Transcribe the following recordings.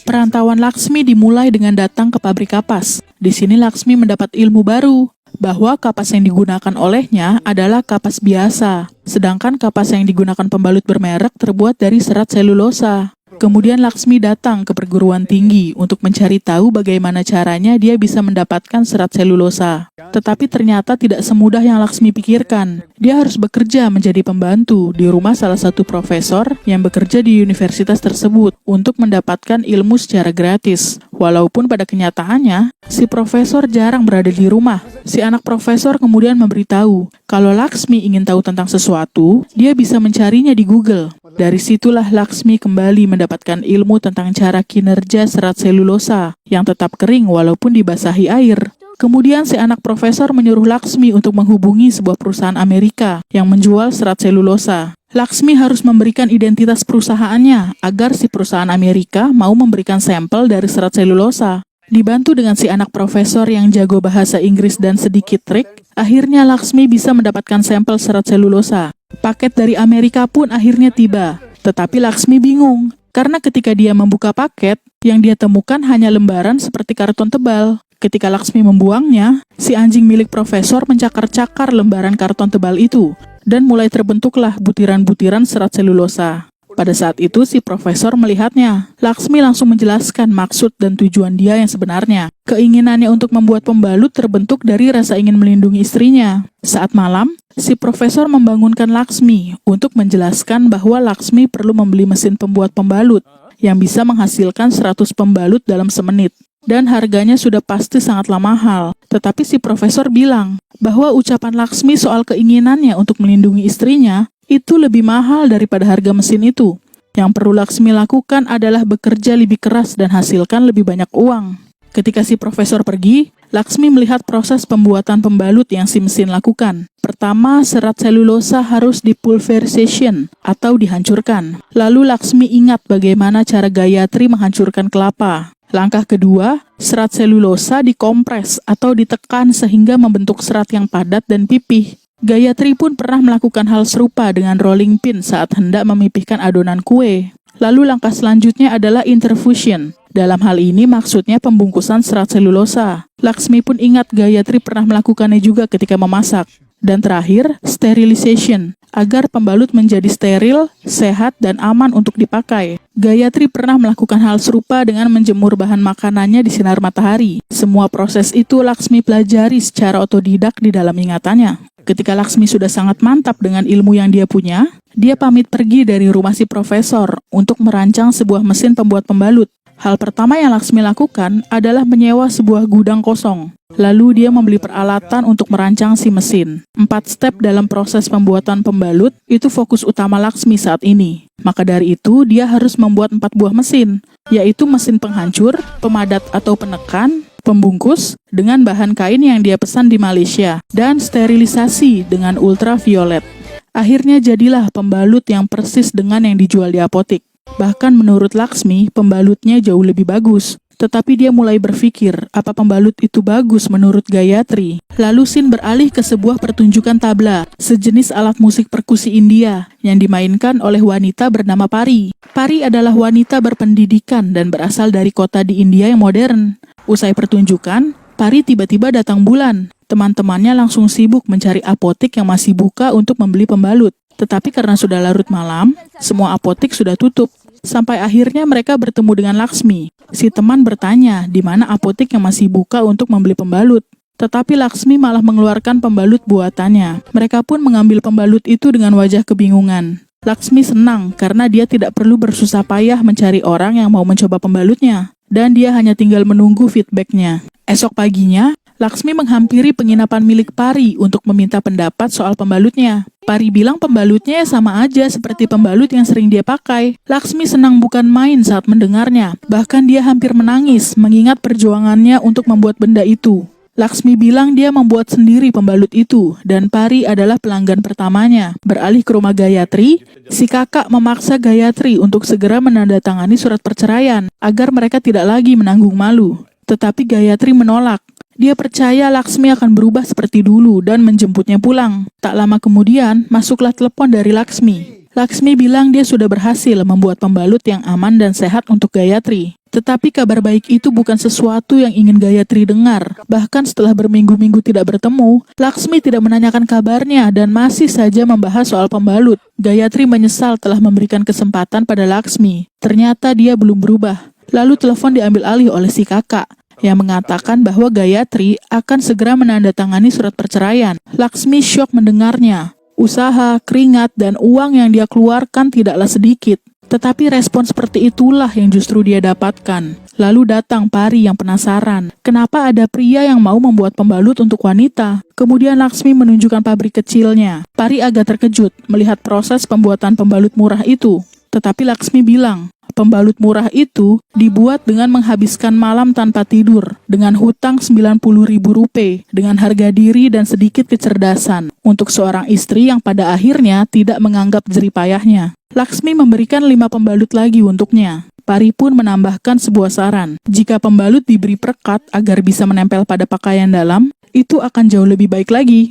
Perantauan Laksmi dimulai dengan datang ke pabrik kapas. Di sini Laksmi mendapat ilmu baru, bahwa kapas yang digunakan olehnya adalah kapas biasa, sedangkan kapas yang digunakan pembalut bermerek terbuat dari serat selulosa. Kemudian Laksmi datang ke perguruan tinggi untuk mencari tahu bagaimana caranya dia bisa mendapatkan serat selulosa. Tetapi ternyata tidak semudah yang Laksmi pikirkan. Dia harus bekerja menjadi pembantu di rumah salah satu profesor yang bekerja di universitas tersebut untuk mendapatkan ilmu secara gratis. Walaupun pada kenyataannya, si profesor jarang berada di rumah. Si anak profesor kemudian memberitahu, kalau Laksmi ingin tahu tentang sesuatu, dia bisa mencarinya di Google. Dari situlah Laksmi kembali mendapatkan ilmu tentang cara kinerja serat selulosa yang tetap kering walaupun dibasahi air. Kemudian si anak profesor menyuruh Laksmi untuk menghubungi sebuah perusahaan Amerika yang menjual serat selulosa. Laksmi harus memberikan identitas perusahaannya agar si perusahaan Amerika mau memberikan sampel dari serat selulosa. Dibantu dengan si anak profesor yang jago bahasa Inggris dan sedikit trik, akhirnya Laksmi bisa mendapatkan sampel serat selulosa. Paket dari Amerika pun akhirnya tiba, tetapi Laksmi bingung, karena ketika dia membuka paket, yang dia temukan hanya lembaran seperti karton tebal. Ketika Laksmi membuangnya, si anjing milik profesor mencakar-cakar lembaran karton tebal itu, dan mulai terbentuklah butiran-butiran serat selulosa. Pada saat itu, si profesor melihatnya. Laksmi langsung menjelaskan maksud dan tujuan dia yang sebenarnya. Keinginannya untuk membuat pembalut terbentuk dari rasa ingin melindungi istrinya. Saat malam, si profesor membangunkan Laksmi untuk menjelaskan bahwa Laksmi perlu membeli mesin pembuat pembalut yang bisa menghasilkan 100 pembalut dalam semenit. Dan harganya sudah pasti sangatlah mahal. Tetapi si profesor bilang bahwa ucapan Laksmi soal keinginannya untuk melindungi istrinya itu lebih mahal daripada harga mesin itu. Yang perlu Laksmi lakukan adalah bekerja lebih keras dan hasilkan lebih banyak uang. Ketika si profesor pergi, Laksmi melihat proses pembuatan pembalut yang si mesin lakukan. Pertama, serat selulosa harus dipulverization atau dihancurkan. Lalu Laksmi ingat bagaimana cara Gayatri menghancurkan kelapa. Langkah kedua, serat selulosa dikompres atau ditekan sehingga membentuk serat yang padat dan pipih. Gayatri pun pernah melakukan hal serupa dengan rolling pin saat hendak memipihkan adonan kue. Lalu langkah selanjutnya adalah interfusion. Dalam hal ini maksudnya pembungkusan serat selulosa. Laksmi pun ingat Gayatri pernah melakukannya juga ketika memasak. Dan terakhir, sterilization, agar pembalut menjadi steril, sehat, dan aman untuk dipakai. Gayatri pernah melakukan hal serupa dengan menjemur bahan makanannya di sinar matahari. Semua proses itu Laksmi pelajari secara otodidak di dalam ingatannya. Ketika Laksmi sudah sangat mantap dengan ilmu yang dia punya, dia pamit pergi dari rumah si profesor untuk merancang sebuah mesin pembuat pembalut. Hal pertama yang Laksmi lakukan adalah menyewa sebuah gudang kosong. Lalu dia membeli peralatan untuk merancang si mesin. 4 step dalam proses pembuatan pembalut itu fokus utama Laksmi saat ini. Maka dari itu, dia harus membuat 4 buah mesin, yaitu mesin penghancur, pemadat atau penekan, pembungkus dengan bahan kain yang dia pesan di Malaysia, dan sterilisasi dengan ultraviolet. Akhirnya jadilah pembalut yang persis dengan yang dijual di apotik. Bahkan menurut Laksmi, pembalutnya jauh lebih bagus. Tetapi dia mulai berpikir, apa pembalut itu bagus menurut Gayatri? Lalu Sin beralih ke sebuah pertunjukan tabla, sejenis alat musik perkusi India, yang dimainkan oleh wanita bernama Pari. Pari adalah wanita berpendidikan dan berasal dari kota di India yang modern. Usai pertunjukan, Pari tiba-tiba datang bulan. Teman-temannya langsung sibuk mencari apotik yang masih buka untuk membeli pembalut. Tetapi karena sudah larut malam, semua apotik sudah tutup. Sampai akhirnya mereka bertemu dengan Laksmi. Si teman bertanya di mana apotik yang masih buka untuk membeli pembalut. Tetapi Laksmi malah mengeluarkan pembalut buatannya. Mereka pun mengambil pembalut itu dengan wajah kebingungan. Laksmi senang karena dia tidak perlu bersusah payah mencari orang yang mau mencoba pembalutnya. Dan dia hanya tinggal menunggu feedbacknya. Esok paginya, Laksmi menghampiri penginapan milik Pari untuk meminta pendapat soal pembalutnya. Pari bilang pembalutnya sama aja seperti pembalut yang sering dia pakai. Laksmi senang bukan main saat mendengarnya. Bahkan dia hampir menangis mengingat perjuangannya untuk membuat benda itu. Laksmi bilang dia membuat sendiri pembalut itu dan Pari adalah pelanggan pertamanya. Beralih ke rumah Gayatri, si kakak memaksa Gayatri untuk segera menandatangani surat perceraian agar mereka tidak lagi menanggung malu. Tetapi Gayatri menolak. Dia percaya Laksmi akan berubah seperti dulu dan menjemputnya pulang. Tak lama kemudian, masuklah telepon dari Laksmi. Laksmi bilang dia sudah berhasil membuat pembalut yang aman dan sehat untuk Gayatri. Tetapi kabar baik itu bukan sesuatu yang ingin Gayatri dengar. Bahkan setelah berminggu-minggu tidak bertemu, Laksmi tidak menanyakan kabarnya dan masih saja membahas soal pembalut. Gayatri menyesal telah memberikan kesempatan pada Laksmi. Ternyata dia belum berubah. Lalu telepon diambil alih oleh si kakak yang mengatakan bahwa Gayatri akan segera menandatangani surat perceraian. Laksmi syok mendengarnya. Usaha, keringat, dan uang yang dia keluarkan tidaklah sedikit. Tetapi respon seperti itulah yang justru dia dapatkan. Lalu datang Pari yang penasaran. Kenapa ada pria yang mau membuat pembalut untuk wanita? Kemudian Laksmi menunjukkan pabrik kecilnya. Pari agak terkejut melihat proses pembuatan pembalut murah itu. Tetapi Laksmi bilang, pembalut murah itu dibuat dengan menghabiskan malam tanpa tidur, dengan hutang 90.000 rupiah, dengan harga diri dan sedikit kecerdasan, untuk seorang istri yang pada akhirnya tidak menganggap jeripayahnya. Laksmi memberikan 5 pembalut lagi untuknya. Pari pun menambahkan sebuah saran. Jika pembalut diberi perekat agar bisa menempel pada pakaian dalam, itu akan jauh lebih baik lagi.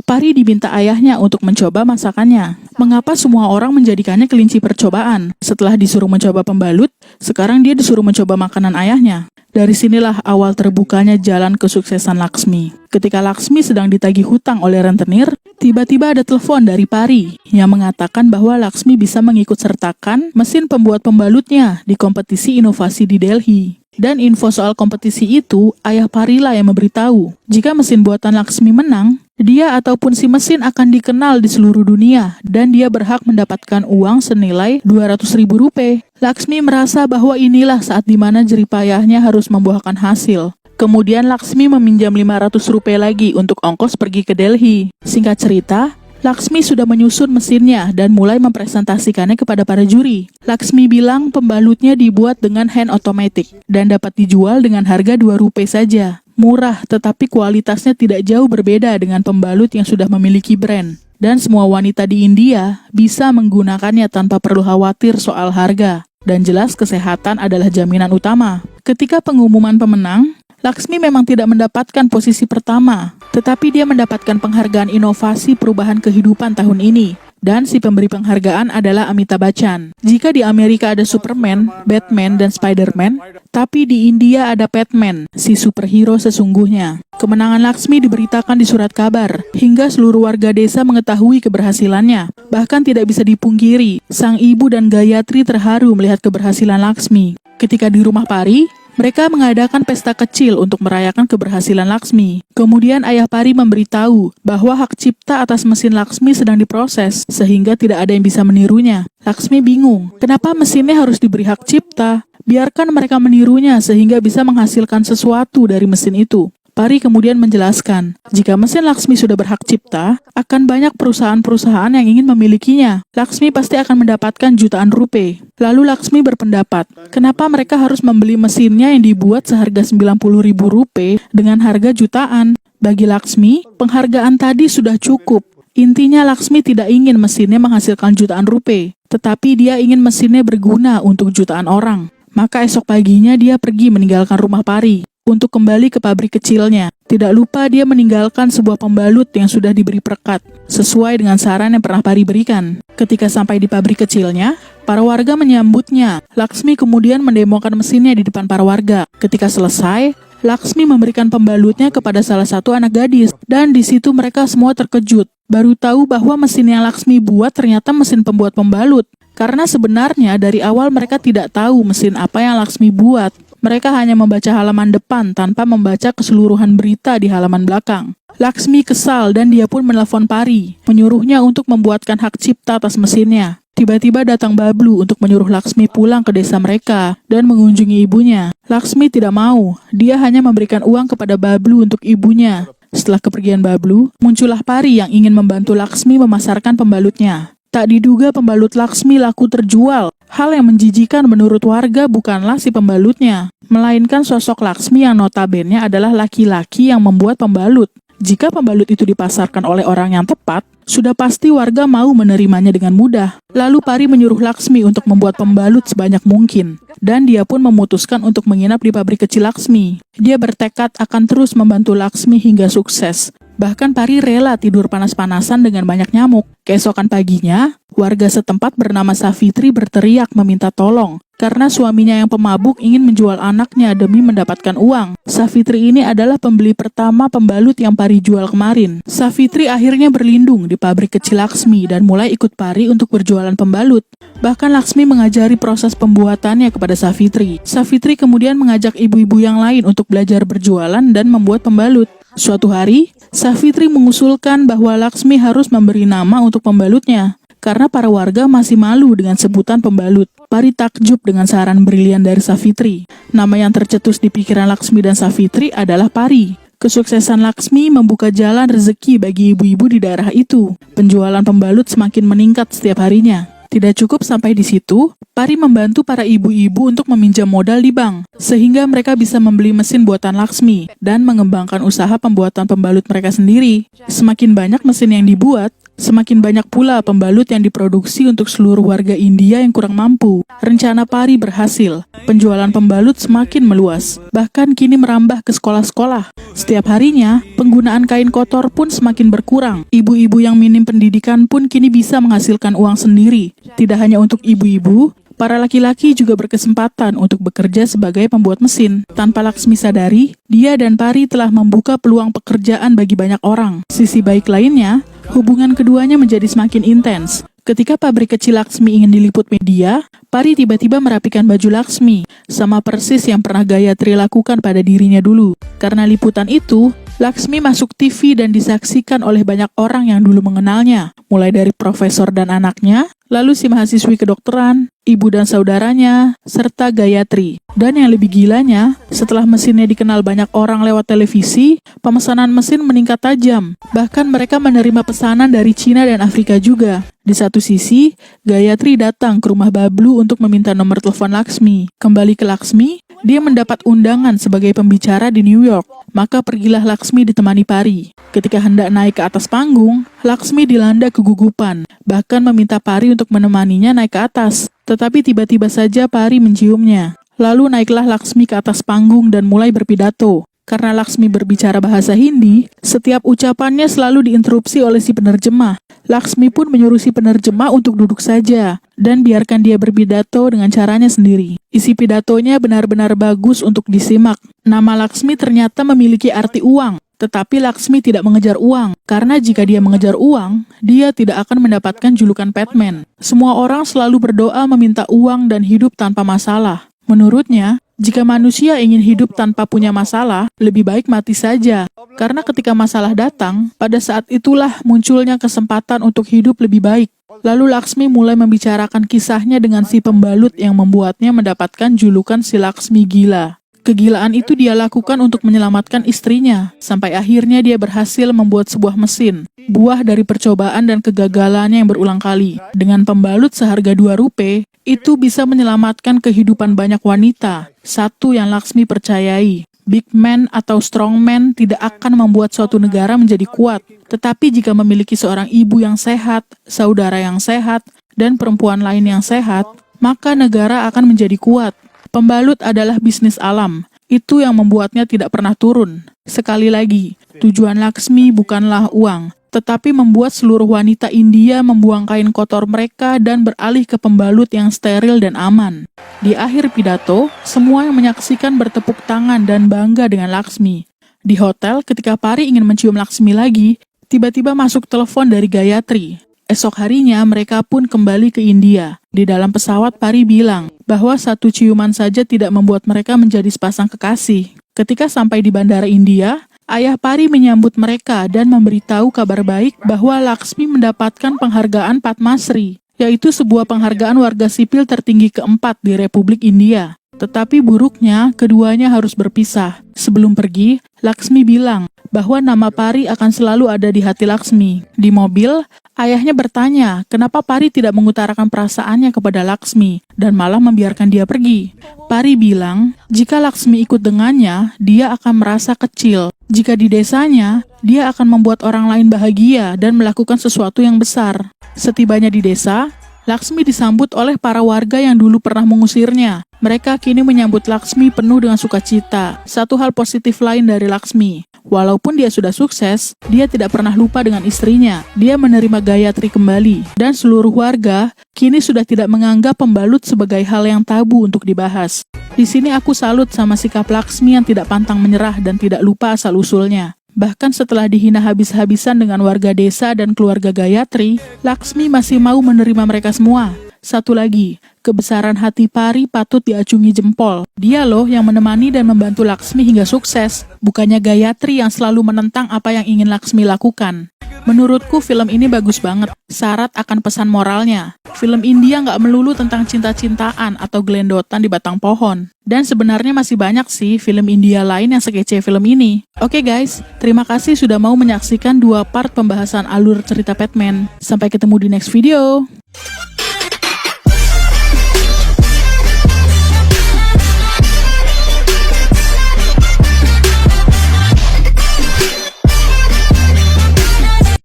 Pari diminta ayahnya untuk mencoba masakannya. Mengapa semua orang menjadikannya kelinci percobaan? Setelah disuruh mencoba pembalut, sekarang dia disuruh mencoba makanan ayahnya. Dari sinilah awal terbukanya jalan kesuksesan Laksmi. Ketika Laksmi sedang ditagih hutang oleh rentenir, tiba-tiba ada telepon dari Pari yang mengatakan bahwa Laksmi bisa mengikut sertakan mesin pembuat pembalutnya di kompetisi inovasi di Delhi. Dan info soal kompetisi itu, ayah Pari lah yang memberitahu. Jika mesin buatan Laksmi menang, dia ataupun si mesin akan dikenal di seluruh dunia dan dia berhak mendapatkan uang senilai 200.000 rupiah. Laksmi merasa bahwa inilah saat dimana jeripayahnya harus membuahkan hasil. Kemudian Laksmi meminjam 500 rupiah lagi untuk ongkos pergi ke Delhi. Singkat cerita, Laksmi sudah menyusun mesinnya dan mulai mempresentasikannya kepada para juri. Laksmi bilang pembalutnya dibuat dengan hand automatic dan dapat dijual dengan harga 2 rupiah saja. Murah, tetapi kualitasnya tidak jauh berbeda dengan pembalut yang sudah memiliki brand. Dan semua wanita di India bisa menggunakannya tanpa perlu khawatir soal harga. Dan jelas kesehatan adalah jaminan utama. Ketika pengumuman pemenang, Laksmi memang tidak mendapatkan posisi pertama, tetapi dia mendapatkan penghargaan inovasi perubahan kehidupan tahun ini. Dan si pemberi penghargaan adalah Amitabh Bachchan. Jika di Amerika ada Superman, Batman, dan Spider-Man, tapi di India ada Padman, si superhero sesungguhnya. Kemenangan Laksmi diberitakan di surat kabar, hingga seluruh warga desa mengetahui keberhasilannya. Bahkan tidak bisa dipungkiri, sang ibu dan Gayatri terharu melihat keberhasilan Laksmi. Ketika di rumah Pari, mereka mengadakan pesta kecil untuk merayakan keberhasilan Laksmi. Kemudian ayah Pari memberitahu bahwa hak cipta atas mesin Laksmi sedang diproses, sehingga tidak ada yang bisa menirunya. Laksmi bingung, kenapa mesinnya harus diberi hak cipta? Biarkan mereka menirunya sehingga bisa menghasilkan sesuatu dari mesin itu. Pari kemudian menjelaskan, jika mesin Laksmi sudah berhak cipta, akan banyak perusahaan-perusahaan yang ingin memilikinya. Laksmi pasti akan mendapatkan jutaan rupiah. Lalu Laksmi berpendapat, kenapa mereka harus membeli mesinnya yang dibuat seharga 90.000 rupiah dengan harga jutaan? Bagi Laksmi, penghargaan tadi sudah cukup. Intinya Laksmi tidak ingin mesinnya menghasilkan jutaan rupiah, tetapi dia ingin mesinnya berguna untuk jutaan orang. Maka esok paginya dia pergi meninggalkan rumah Pari untuk kembali ke pabrik kecilnya. Tidak lupa dia meninggalkan sebuah pembalut yang sudah diberi perekat, sesuai dengan saran yang pernah Pari berikan. Ketika sampai di pabrik kecilnya, para warga menyambutnya. Laksmi kemudian mendemokan mesinnya di depan para warga. Ketika selesai, Laksmi memberikan pembalutnya kepada salah satu anak gadis, dan di situ mereka semua terkejut. Baru tahu bahwa mesin yang Laksmi buat ternyata mesin pembuat pembalut. Karena sebenarnya dari awal mereka tidak tahu mesin apa yang Laksmi buat. Mereka hanya membaca halaman depan tanpa membaca keseluruhan berita di halaman belakang. Laksmi kesal dan dia pun menelpon Pari, menyuruhnya untuk membuatkan hak cipta atas mesinnya. Tiba-tiba datang Bablu untuk menyuruh Laksmi pulang ke desa mereka dan mengunjungi ibunya. Laksmi tidak mau, dia hanya memberikan uang kepada Bablu untuk ibunya. Setelah kepergian Bablu, muncullah Pari yang ingin membantu Laksmi memasarkan pembalutnya. Tak diduga pembalut Laksmi laku terjual. Hal yang menjijikan menurut warga bukanlah si pembalutnya, melainkan sosok Laksmi yang notabene adalah laki-laki yang membuat pembalut. Jika pembalut itu dipasarkan oleh orang yang tepat, sudah pasti warga mau menerimanya dengan mudah. Lalu Pari menyuruh Laksmi untuk membuat pembalut sebanyak mungkin. Dan dia pun memutuskan untuk menginap di pabrik kecil Laksmi. Dia bertekad akan terus membantu Laksmi hingga sukses. Bahkan Pari rela tidur panas-panasan dengan banyak nyamuk. Keesokan paginya, warga setempat bernama Savitri berteriak meminta tolong karena suaminya yang pemabuk ingin menjual anaknya demi mendapatkan uang. Savitri ini adalah pembeli pertama pembalut yang Pari jual kemarin. Savitri akhirnya berlindung di pabrik kecil Laksmi dan mulai ikut Pari untuk berjualan pembalut. Bahkan Laksmi mengajari proses pembuatannya kepada Savitri. Savitri kemudian mengajak ibu-ibu yang lain untuk belajar berjualan dan membuat pembalut. Suatu hari, Savitri mengusulkan bahwa Laksmi harus memberi nama untuk pembalutnya, karena para warga masih malu dengan sebutan pembalut. Pari takjub dengan saran brilian dari Savitri. Nama yang tercetus di pikiran Laksmi dan Savitri adalah Pari. Kesuksesan Laksmi membuka jalan rezeki bagi ibu-ibu di daerah itu. Penjualan pembalut semakin meningkat setiap harinya. Tidak cukup sampai di situ, Pari membantu para ibu-ibu untuk meminjam modal di bank, sehingga mereka bisa membeli mesin buatan Laksmi dan mengembangkan usaha pembuatan pembalut mereka sendiri. Semakin banyak mesin yang dibuat, semakin banyak pula pembalut yang diproduksi untuk seluruh warga India yang kurang mampu. Rencana Pari berhasil. Penjualan pembalut semakin meluas, bahkan kini merambah ke sekolah-sekolah. Setiap harinya, penggunaan kain kotor pun semakin berkurang. Ibu-ibu yang minim pendidikan pun kini bisa menghasilkan uang sendiri. Tidak hanya untuk ibu-ibu, para laki-laki juga berkesempatan untuk bekerja sebagai pembuat mesin. Tanpa Laksmi sadari, dia dan Pari telah membuka peluang pekerjaan bagi banyak orang. Sisi baik lainnya, hubungan keduanya menjadi semakin intens. Ketika pabrik kecil Laksmi ingin diliput media, Pari tiba-tiba merapikan baju Laksmi, sama persis yang pernah Gayatri lakukan pada dirinya dulu. Karena liputan itu, Laksmi masuk TV dan disaksikan oleh banyak orang yang dulu mengenalnya, mulai dari profesor dan anaknya, lalu si mahasiswi kedokteran, ibu dan saudaranya, serta Gayatri. Dan yang lebih gilanya, setelah mesinnya dikenal banyak orang lewat televisi, pemesanan mesin meningkat tajam. Bahkan mereka menerima pesanan dari Cina dan Afrika juga. Di satu sisi, Gayatri datang ke rumah Bablu untuk meminta nomor telepon Laksmi. Kembali ke Laksmi, dia mendapat undangan sebagai pembicara di New York. Maka pergilah Laksmi ditemani Pari. Ketika hendak naik ke atas panggung, Laksmi dilanda kegugupan, bahkan meminta Pari untuk menemaninya naik ke atas. Tetapi tiba-tiba saja Pari menciumnya. Lalu naiklah Laksmi ke atas panggung dan mulai berpidato. Karena Laksmi berbicara bahasa Hindi, setiap ucapannya selalu diinterupsi oleh si penerjemah. Laksmi pun menyuruh si penerjemah untuk duduk saja, dan biarkan dia berpidato dengan caranya sendiri. Isi pidatonya benar-benar bagus untuk disimak. Nama Laksmi ternyata memiliki arti uang, tetapi Laksmi tidak mengejar uang, karena jika dia mengejar uang, dia tidak akan mendapatkan julukan Batman. Semua orang selalu berdoa meminta uang dan hidup tanpa masalah. Menurutnya, jika manusia ingin hidup tanpa punya masalah, lebih baik mati saja. Karena ketika masalah datang, pada saat itulah munculnya kesempatan untuk hidup lebih baik. Lalu Laksmi mulai membicarakan kisahnya dengan si pembalut yang membuatnya mendapatkan julukan si Laksmi gila. Kegilaan itu dia lakukan untuk menyelamatkan istrinya, sampai akhirnya dia berhasil membuat sebuah mesin, buah dari percobaan dan kegagalannya yang berulang kali. Dengan pembalut seharga 2 rupiah, itu bisa menyelamatkan kehidupan banyak wanita. Satu yang Laksmi percayai, big man atau strong man tidak akan membuat suatu negara menjadi kuat. Tetapi jika memiliki seorang ibu yang sehat, saudara yang sehat, dan perempuan lain yang sehat, maka negara akan menjadi kuat. Pembalut adalah bisnis alam. Itu yang membuatnya tidak pernah turun. Sekali lagi, tujuan Laksmi bukanlah uang, tetapi membuat seluruh wanita India membuang kain kotor mereka dan beralih ke pembalut yang steril dan aman. Di akhir pidato, semua yang menyaksikan bertepuk tangan dan bangga dengan Laksmi. Di hotel, ketika Pari ingin mencium Laksmi lagi, tiba-tiba masuk telepon dari Gayatri. Esok harinya mereka pun kembali ke India. Di dalam pesawat Pari bilang bahwa satu ciuman saja tidak membuat mereka menjadi sepasang kekasih. Ketika sampai di bandara India, ayah Pari menyambut mereka dan memberitahu kabar baik bahwa Laksmi mendapatkan penghargaan Padma Shri, yaitu sebuah penghargaan warga sipil tertinggi keempat di Republik India. Tetapi buruknya, keduanya harus berpisah. Sebelum pergi, Laksmi bilang bahwa nama Pari akan selalu ada di hati Laksmi. Di mobil, ayahnya bertanya kenapa Pari tidak mengutarakan perasaannya kepada Laksmi dan malah membiarkan dia pergi. Pari bilang, jika Laksmi ikut dengannya, dia akan merasa kecil. Jika di desanya, dia akan membuat orang lain bahagia dan melakukan sesuatu yang besar. Setibanya di desa, Laksmi disambut oleh para warga yang dulu pernah mengusirnya. Mereka kini menyambut Laksmi penuh dengan sukacita. Satu hal positif lain dari Laksmi, walaupun dia sudah sukses, dia tidak pernah lupa dengan istrinya. Dia menerima Gayatri kembali, dan seluruh warga kini sudah tidak menganggap pembalut sebagai hal yang tabu untuk dibahas. Di sini aku salut sama sikap Laksmi yang tidak pantang menyerah dan tidak lupa asal-usulnya. Bahkan setelah dihina habis-habisan dengan warga desa dan keluarga Gayatri, Laksmi masih mau menerima mereka semua. Satu lagi, kebesaran hati Pari patut diacungi jempol. Dia loh yang menemani dan membantu Laksmi hingga sukses, bukannya Gayatri yang selalu menentang apa yang ingin Laksmi lakukan. Menurutku film ini bagus banget, syarat akan pesan moralnya. Film India nggak melulu tentang cinta-cintaan atau gelendotan di batang pohon. Dan sebenarnya masih banyak sih film India lain yang sekece film ini. Oke guys, terima kasih sudah mau menyaksikan 2 part pembahasan alur cerita Batman. Sampai ketemu di next video.